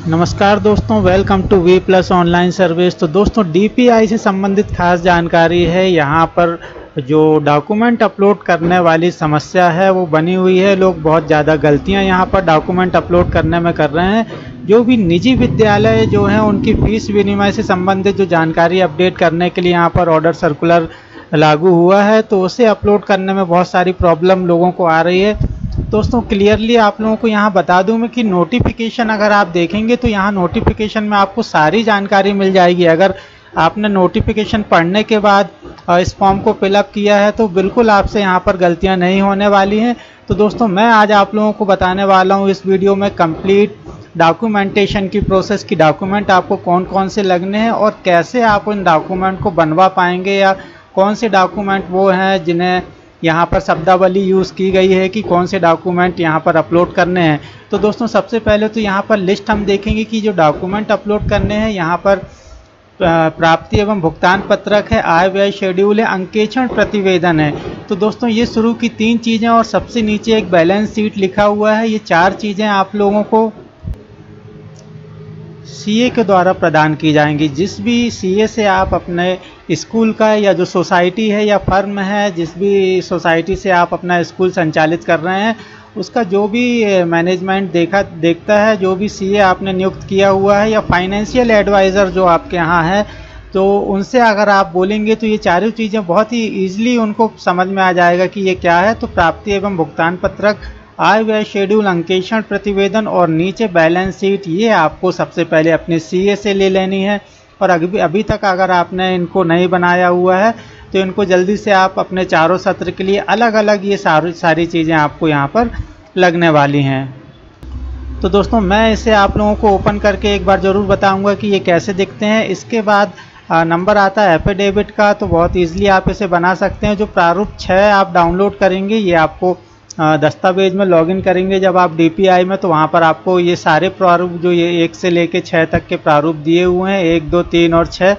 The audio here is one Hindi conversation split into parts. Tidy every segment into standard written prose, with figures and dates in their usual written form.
नमस्कार दोस्तों, welcome to V plus online service. तो दोस्तों डीपीआई से संबंधित खास जानकारी है। यहाँ पर जो डॉक्यूमेंट अपलोड करने वाली समस्या है वो बनी हुई है। लोग बहुत ज़्यादा गलतियाँ यहाँ पर डॉक्यूमेंट अपलोड करने में कर रहे हैं। जो भी निजी विद्यालय जो हैं उनकी फीस विनिमय से संबंधित जो जानकारी अपडेट करने के लिए यहाँ पर ऑर्डर सर्कुलर लागू हुआ है, तो उसे अपलोड करने में बहुत सारी प्रॉब्लम लोगों को आ रही है। दोस्तों क्लियरली आप लोगों को यहाँ बता दूं मैं कि नोटिफिकेशन अगर आप देखेंगे तो यहाँ नोटिफिकेशन में आपको सारी जानकारी मिल जाएगी। अगर आपने नोटिफिकेशन पढ़ने के बाद इस फॉर्म को फिलअप किया है तो बिल्कुल आपसे यहाँ पर गलतियाँ नहीं होने वाली हैं। तो दोस्तों मैं आज आप लोगों को बताने वाला हूँ इस वीडियो में कंप्लीट डॉक्यूमेंटेशन की प्रोसेस की डॉक्यूमेंट आपको कौन कौन से लगने हैं और कैसे आप उन डॉक्यूमेंट को बनवा पाएंगे, या कौन से डॉक्यूमेंट वो हैं जिन्हें यहाँ पर शब्दावली यूज़ की गई है कि कौन से डॉक्यूमेंट यहाँ पर अपलोड करने हैं। तो दोस्तों सबसे पहले तो यहाँ पर लिस्ट हम देखेंगे कि जो डॉक्यूमेंट अपलोड करने हैं यहाँ पर प्राप्ति एवं भुगतान पत्रक है, आय व्यय शेड्यूल है, अंकेक्षण प्रतिवेदन है। तो दोस्तों ये शुरू की 3 चीज़ें और सबसे नीचे एक बैलेंस शीट लिखा हुआ है। ये 4 चीज़ें आप लोगों को सीए के द्वारा प्रदान की जाएंगी। जिस भी सीए से आप अपने स्कूल का या जो सोसाइटी है या फर्म है, जिस भी सोसाइटी से आप अपना स्कूल संचालित कर रहे हैं, उसका जो भी मैनेजमेंट देखता है, जो भी सीए आपने नियुक्त किया हुआ है या फाइनेंशियल एडवाइज़र जो आपके यहाँ है, तो उनसे अगर आप बोलेंगे तो ये चारों चीज़ें बहुत ही ईजिली उनको समझ में आ जाएगा कि ये क्या है। तो प्राप्ति एवं भुगतान पत्रक, आय व्यय शेड्यूल, अंकेक्षण प्रतिवेदन और नीचे बैलेंस शीट, ये आपको सबसे पहले अपने सीए से ले लेनी है। और अभी तक अगर आपने इनको नहीं बनाया हुआ है तो इनको जल्दी से आप अपने चारों सत्र के लिए अलग अलग ये सारी चीज़ें आपको यहाँ पर लगने वाली हैं। तो दोस्तों मैं इसे आप लोगों को ओपन करके एक बार ज़रूर बताऊंगा कि ये कैसे दिखते हैं। इसके बाद नंबर आता है एफिडेविट का, तो बहुत ईजिली आप इसे बना सकते हैं। जो प्रारूप 6 आप डाउनलोड करेंगे, ये आपको दस्तावेज में लॉगिन करेंगे जब आप डीपीआई में, तो वहाँ पर आपको ये सारे प्रारूप जो ये 1 से लेके 6 तक के प्रारूप दिए हुए हैं, 1, 2, 3 और 6,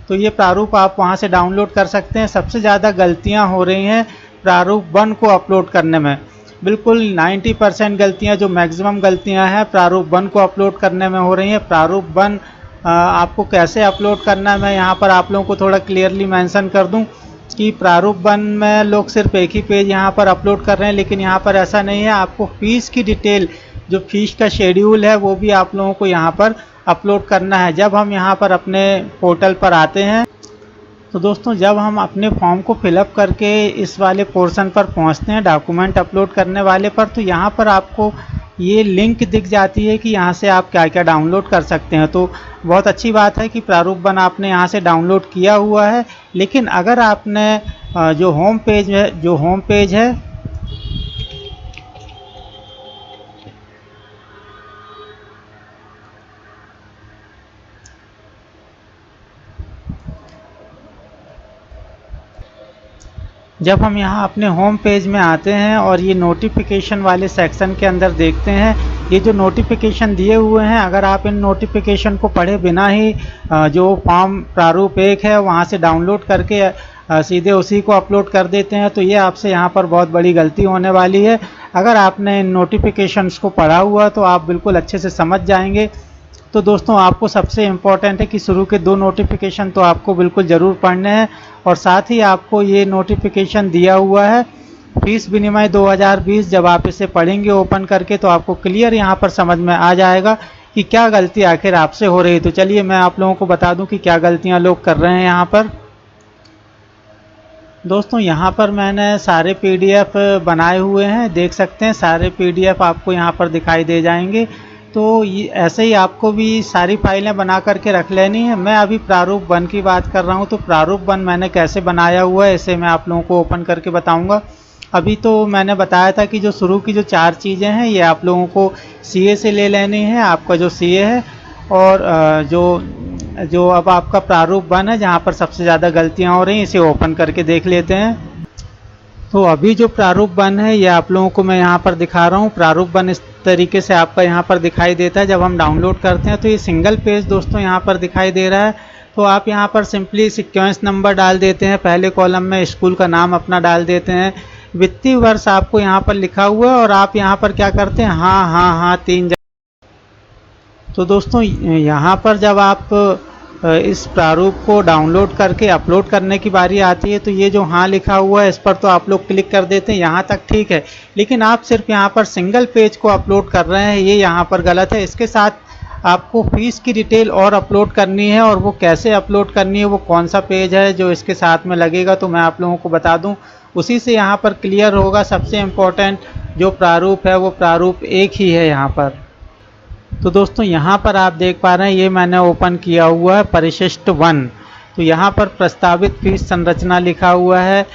तो ये प्रारूप आप वहाँ से डाउनलोड कर सकते हैं। सबसे ज़्यादा गलतियाँ हो रही हैं प्रारूप 1 को अपलोड करने में। बिल्कुल 90% गलतियाँ, जो मैक्सिमम गलतियाँ हैं प्रारूप 1 को अपलोड करने में हो रही हैं। प्रारूप 1 आपको कैसे अपलोड करना है, मैं यहाँ पर आप लोगों को थोड़ा क्लियरली मेंशन कर दूँ कि प्रारूप 1 में लोग सिर्फ एक ही पेज यहाँ पर अपलोड कर रहे हैं, लेकिन यहाँ पर ऐसा नहीं है। आपको फीस की डिटेल, जो फीस का शेड्यूल है, वो भी आप लोगों को यहाँ पर अपलोड करना है। जब हम यहाँ पर अपने पोर्टल पर आते हैं तो दोस्तों जब हम अपने फॉर्म को फिलअप करके इस वाले पोर्शन पर पहुँचते हैं, डॉक्यूमेंट अपलोड करने वाले पर, तो यहाँ पर आपको ये लिंक दिख जाती है कि यहाँ से आप क्या क्या डाउनलोड कर सकते हैं। तो बहुत अच्छी बात है कि प्रारूप 1 आपने यहाँ से डाउनलोड किया हुआ है। लेकिन अगर आपने जो होम पेज है जब हम यहाँ अपने होम पेज में आते हैं और ये नोटिफिकेशन वाले सेक्शन के अंदर देखते हैं, ये जो नोटिफिकेशन दिए हुए हैं, अगर आप इन नोटिफिकेशन को पढ़े बिना ही जो फॉर्म प्रारूप 1 है वहाँ से डाउनलोड करके सीधे उसी को अपलोड कर देते हैं, तो ये आपसे यहाँ पर बहुत बड़ी गलती होने वाली है। अगर आपने इन नोटिफिकेशंस को पढ़ा हुआ तो आप बिल्कुल अच्छे से समझ जाएंगे। तो दोस्तों आपको सबसे इम्पॉर्टेंट है कि शुरू के 2 नोटिफिकेशन तो आपको बिल्कुल ज़रूर पढ़ने हैं, और साथ ही आपको ये नोटिफिकेशन दिया हुआ है फीस विनिमय 2020। जब आप इसे पढ़ेंगे ओपन करके तो आपको क्लियर यहाँ पर समझ में आ जाएगा कि क्या गलती आखिर आपसे हो रही है। तो चलिए मैं आप लोगों को बता दूं कि क्या गलतियाँ लोग कर रहे हैं यहाँ पर। दोस्तों यहाँ पर मैंने सारे पीडीएफ बनाए हुए हैं, देख सकते हैं सारे पीडीएफ आपको यहाँ पर दिखाई दे जाएंगे। तो ये ऐसे ही आपको भी सारी फाइलें बना करके रख लेनी है। मैं अभी प्रारूप 1 की बात कर रहा हूँ, तो प्रारूप 1 मैंने कैसे बनाया हुआ है इसे मैं आप लोगों को ओपन करके बताऊँगा। अभी तो मैंने बताया था कि जो शुरू की जो 4 चीज़ें हैं ये आप लोगों को सीए से ले लेनी है, आपका जो सीए है। और जो अब आपका प्रारूप 1 है जहाँ पर सबसे ज़्यादा गलतियाँ हो रही हैं, इसे ओपन करके देख लेते हैं। तो अभी जो प्रारूप 1 है ये आप लोगों को मैं यहाँ पर दिखा रहा हूँ। प्रारूप 1 इस तरीके से आपका यहाँ पर दिखाई देता है। जब हम डाउनलोड करते हैं तो ये सिंगल पेज दोस्तों यहाँ पर दिखाई दे रहा है। तो आप यहाँ पर सिंपली सीक्वेंस नंबर डाल देते हैं, पहले कॉलम में स्कूल का नाम अपना डाल देते हैं, वित्तीय वर्ष आपको यहाँ पर लिखा हुआ है, और आप यहाँ पर क्या करते हैं, हाँ हाँ हाँ 3 तो दोस्तों यहाँ पर जब आप इस प्रारूप को डाउनलोड करके अपलोड करने की बारी आती है तो ये जो हाँ लिखा हुआ है इस पर तो आप लोग क्लिक कर देते हैं, यहाँ तक ठीक है। लेकिन आप सिर्फ यहाँ पर सिंगल पेज को अपलोड कर रहे हैं, ये यहाँ पर गलत है। इसके साथ आपको फीस की डिटेल और अपलोड करनी है, और वो कैसे अपलोड करनी है, वो कौन सा पेज है जो इसके साथ में लगेगा, तो मैं आप लोगों को बता दूं, उसी से यहाँ पर क्लियर होगा। सबसे इम्पोर्टेंट जो प्रारूप है वो प्रारूप एक ही है यहाँ पर। तो दोस्तों यहाँ पर आप देख पा रहे हैं, ये मैंने ओपन किया हुआ है परिशिष्ट 1। तो यहाँ पर प्रस्तावित फीस संरचना लिखा हुआ है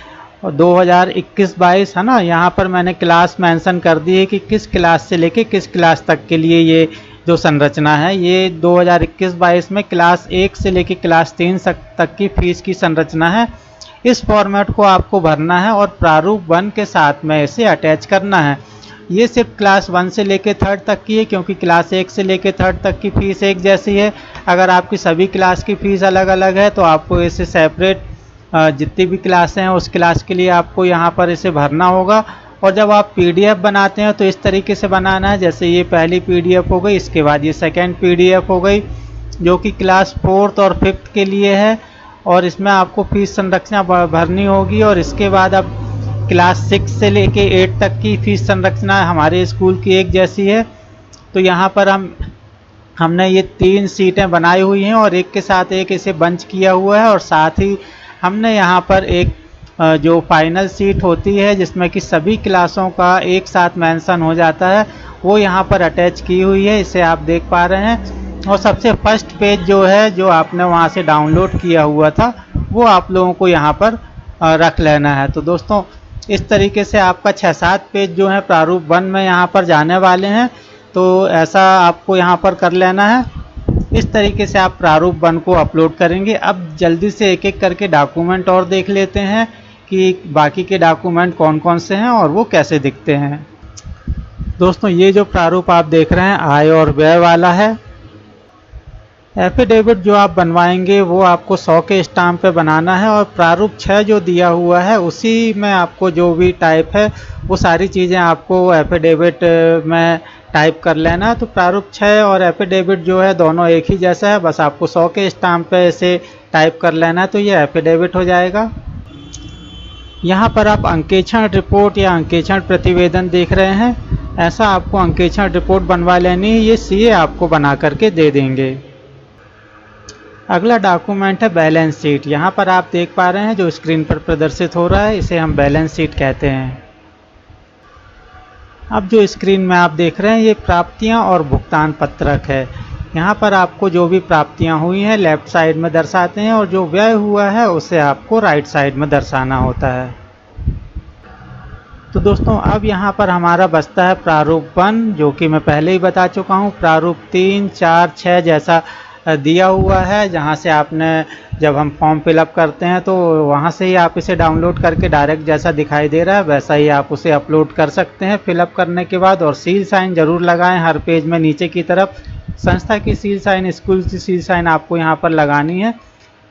और 2021-22 है ना। यहाँ पर मैंने क्लास मेंशन कर दी है कि किस क्लास से लेके किस क्लास तक के लिए ये जो संरचना है, ये 2021-22 में क्लास 1 से लेके क्लास 3 तक की फीस की संरचना है। इस फॉर्मेट को आपको भरना है और प्रारूप 1 के साथ में इसे अटैच करना है। ये सिर्फ क्लास 1 से लेके 3rd तक की है, क्योंकि क्लास 1 से लेके 3rd तक की फ़ीस एक जैसी है। अगर आपकी सभी क्लास की फ़ीस अलग अलग है तो आपको इसे सेपरेट जितनी भी क्लासें हैं उस क्लास के लिए आपको यहाँ पर इसे भरना होगा। और जब आप PDF बनाते हैं तो इस तरीके से बनाना है, जैसे ये पहली PDF हो गई, इसके बाद ये सेकेंड PDF हो गई जो कि क्लास 4th और 5th के लिए है, और इसमें आपको फीस संरचना भरनी होगी। और इसके बाद अब क्लास 6 से लेके 8 तक की फीस संरचना हमारे स्कूल की एक जैसी है। तो यहाँ पर हमने ये 3 सीटें बनाई हुई हैं और एक के साथ एक इसे बंच किया हुआ है, और साथ ही हमने यहाँ पर एक जो फाइनल सीट होती है जिसमें कि सभी क्लासों का एक साथ मेंशन हो जाता है, वो यहाँ पर अटैच की हुई है, इसे आप देख पा रहे हैं। और सबसे फर्स्ट पेज जो है, जो आपने वहाँ से डाउनलोड किया हुआ था, वो आप लोगों को यहाँ पर रख लेना है। तो दोस्तों इस तरीके से आपका 6-7 पेज जो है प्रारूप 1 में यहाँ पर जाने वाले हैं, तो ऐसा आपको यहाँ पर कर लेना है। इस तरीके से आप प्रारूप 1 को अपलोड करेंगे। अब जल्दी से एक एक करके डॉक्यूमेंट और देख लेते हैं कि बाकी के डॉक्यूमेंट कौन कौन से हैं और वो कैसे दिखते हैं। दोस्तों ये जो प्रारूप आप देख रहे हैं आय और व्यय वाला है। एफिडेविट जो आप बनवाएंगे वो आपको 100 के स्टाम्प पे बनाना है, और प्रारूप 6 जो दिया हुआ है उसी में आपको जो भी टाइप है वो सारी चीज़ें आपको एफिडेविट में टाइप कर लेना है। तो प्रारूप 6 और एफिडेविट जो है दोनों एक ही जैसा है, बस आपको 100 के स्टाम्प पे इसे टाइप कर लेना है, तो ये एफिडेविट हो जाएगा। यहाँ पर आप अंकेक्षण रिपोर्ट या अंकेक्षण प्रतिवेदन देख रहे हैं, ऐसा आपको अंकेक्षण रिपोर्ट बनवा लेनी है, ये सीए आपको बना करके दे देंगे। अगला डॉक्यूमेंट है बैलेंस शीट। यहाँ पर आप देख पा रहे हैं जो स्क्रीन पर प्रदर्शित हो रहा है, इसे हम बैलेंस शीट कहते हैं। अब जो स्क्रीन में आप देख रहे हैं ये प्राप्तियाँ और भुगतान पत्रक है। यहाँ पर आपको जो भी प्राप्तियाँ हुई हैं लेफ्ट साइड में दर्शाते हैं, और जो व्यय हुआ है उसे आपको राइट साइड में दर्शाना होता है। तो दोस्तों अब यहाँ पर हमारा बचता है प्रारूप 1, जो कि मैं पहले ही बता चुका हूँ। प्रारूप 3, 4, 6 जैसा दिया हुआ है, जहाँ से आपने जब हम फॉर्म फिलअप करते हैं तो वहाँ से ही आप इसे डाउनलोड करके डायरेक्ट जैसा दिखाई दे रहा है वैसा ही आप उसे अपलोड कर सकते हैं फिलअप करने के बाद। और सील साइन ज़रूर लगाएं हर पेज में नीचे की तरफ। संस्था की सील साइन, स्कूल की सील साइन आपको यहाँ पर लगानी है।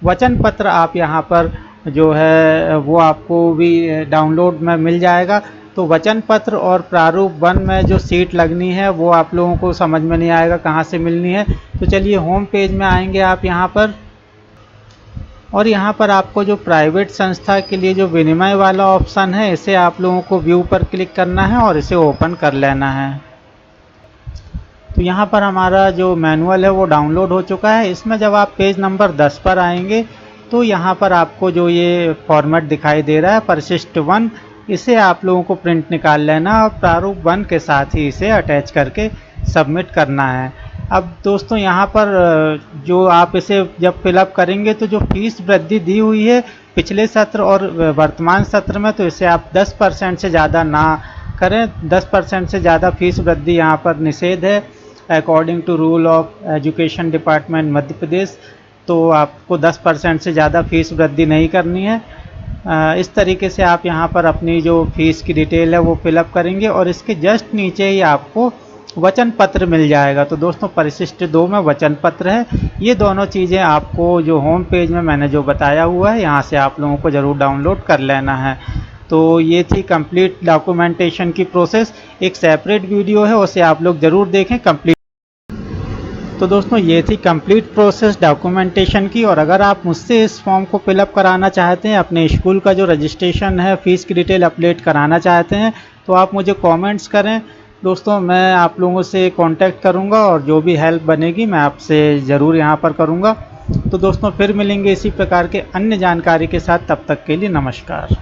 वचन पत्र आप यहाँ पर जो है वो आपको भी डाउनलोड में मिल जाएगा। तो वचन पत्र और प्रारूप 1 में जो सीट लगनी है वो आप लोगों को समझ में नहीं आएगा कहाँ से मिलनी है। तो चलिए होम पेज में आएंगे आप यहाँ पर, और यहाँ पर आपको जो प्राइवेट संस्था के लिए जो विनिमय वाला ऑप्शन है इसे आप लोगों को व्यू पर क्लिक करना है और इसे ओपन कर लेना है। तो यहाँ पर हमारा जो मैनुअल है वो डाउनलोड हो चुका है। इसमें जब आप पेज नंबर 10 पर आएंगे तो यहाँ पर आपको जो ये फॉर्मेट दिखाई दे रहा है परिशिष्ट 1, इसे आप लोगों को प्रिंट निकाल लेना और प्रारूप 1 के साथ ही इसे अटैच करके सबमिट करना है। अब दोस्तों यहाँ पर जो आप इसे जब फिलअप करेंगे तो जो फीस वृद्धि दी हुई है पिछले सत्र और वर्तमान सत्र में, तो इसे आप 10% से ज़्यादा ना करें। 10% से ज़्यादा फीस वृद्धि यहाँ पर निषेध है according to rule of education department Madhya Pradesh. तो आपको 10% से ज़्यादा फीस वृद्धि नहीं करनी है। इस तरीके से आप यहाँ पर अपनी जो फीस की डिटेल है वो फिलअप करेंगे और इसके जस्ट नीचे ही आपको वचन पत्र मिल जाएगा। तो दोस्तों परिशिष्ट 2 में वचन पत्र है। ये दोनों चीज़ें आपको जो होम पेज में मैंने जो बताया हुआ है यहाँ से आप लोगों को ज़रूर डाउनलोड कर लेना है। तो ये थी कंप्लीट डॉक्यूमेंटेशन की प्रोसेस। एक सेपरेट वीडियो है उसे आप लोग ज़रूर देखें कंप्लीट। तो दोस्तों ये थी कंप्लीट प्रोसेस डॉक्यूमेंटेशन की। और अगर आप मुझसे इस फॉर्म को फिलअप कराना चाहते हैं, अपने स्कूल का जो रजिस्ट्रेशन है, फीस की डिटेल अपडेट कराना चाहते हैं, तो आप मुझे कमेंट्स करें दोस्तों, मैं आप लोगों से कांटेक्ट करूंगा और जो भी हेल्प बनेगी मैं आपसे ज़रूर यहाँ पर करूंगा। तो दोस्तों फिर मिलेंगे इसी प्रकार के अन्य जानकारी के साथ, तब तक के लिए नमस्कार।